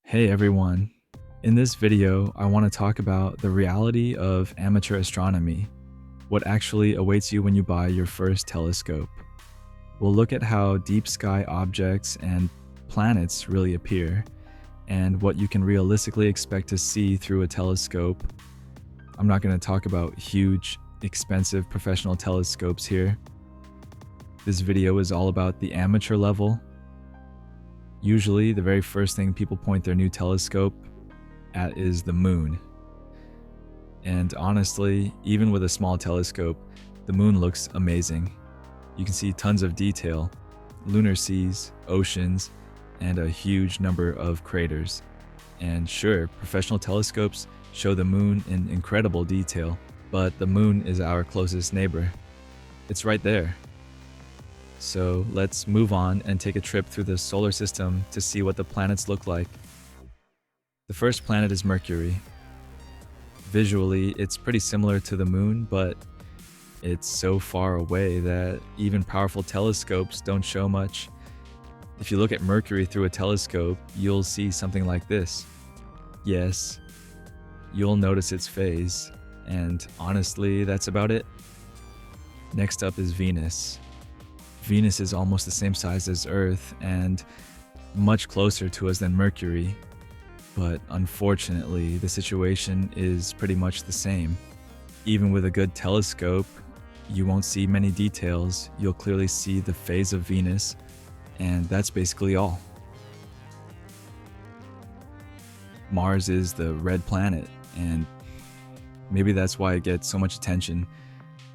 Hey everyone. In this video, I want to talk about the reality of amateur astronomy, what actually awaits you when you buy your first telescope. We'll look at how deep sky objects and planets really appear, and what you can realistically expect to see through a telescope. I'm not going to talk about huge, expensive professional telescopes here. This video is all about the amateur level. Usually, the very first thing people point their new telescope at is the moon. And honestly, even with a small telescope, the moon looks amazing. You can see tons of detail, lunar seas, oceans, and a huge number of craters. And sure, professional telescopes show the moon in incredible detail, but the moon is our closest neighbor. It's right there. So let's move on and take a trip through the solar system to see what the planets look like. The first planet is Mercury. Visually, it's pretty similar to the moon, but it's so far away that even powerful telescopes don't show much. If you look at Mercury through a telescope, you'll see something like this. Yes, you'll notice its phase, and honestly, that's about it. Next up is Venus. Venus is almost the same size as Earth and much closer to us than Mercury, but unfortunately, the situation is pretty much the same. Even with a good telescope, you won't see many details. You'll clearly see the phase of Venus, and that's basically all. Mars is the red planet, and maybe that's why it gets so much attention.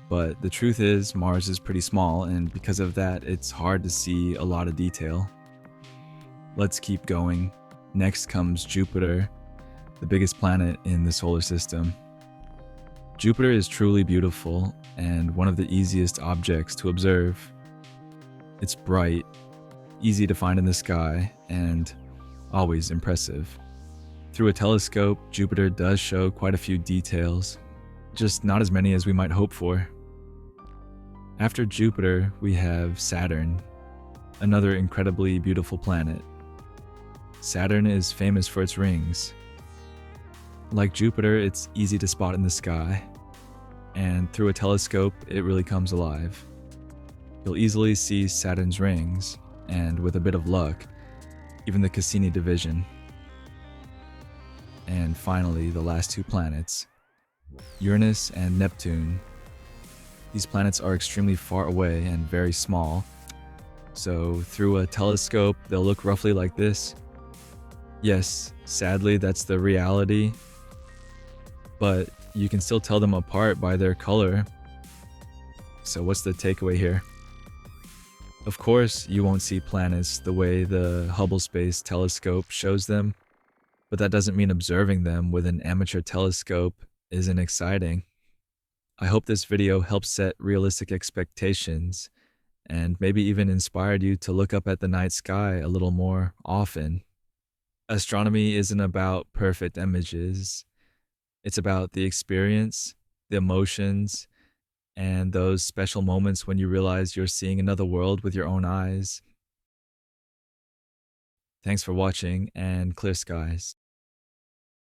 But the truth is, Mars is pretty small, and because of that, it's hard to see a lot of detail. Let's keep going. Next comes Jupiter, the biggest planet in the solar system. Jupiter is truly beautiful and one of the easiest objects to observe. It's bright, easy to find in the sky, and always impressive. Through a telescope, Jupiter does show quite a few details, just not as many as we might hope for. After Jupiter, we have Saturn, another incredibly beautiful planet. Saturn is famous for its rings. Like Jupiter, it's easy to spot in the sky, and through a telescope, it really comes alive. You'll easily see Saturn's rings, and with a bit of luck, even the Cassini division. And finally, the last two planets, Uranus and Neptune. These planets are extremely far away and very small, so through a telescope, they'll look roughly like this. Yes, sadly, that's the reality, but you can still tell them apart by their color. So what's the takeaway here? Of course, you won't see planets the way the Hubble Space Telescope shows them, but that doesn't mean observing them with an amateur telescope isn't exciting. I hope this video helped set realistic expectations and maybe even inspired you to look up at the night sky a little more often. Astronomy isn't about perfect images. It's about the experience, the emotions, and those special moments when you realize you're seeing another world with your own eyes. Thanks for watching, and clear skies.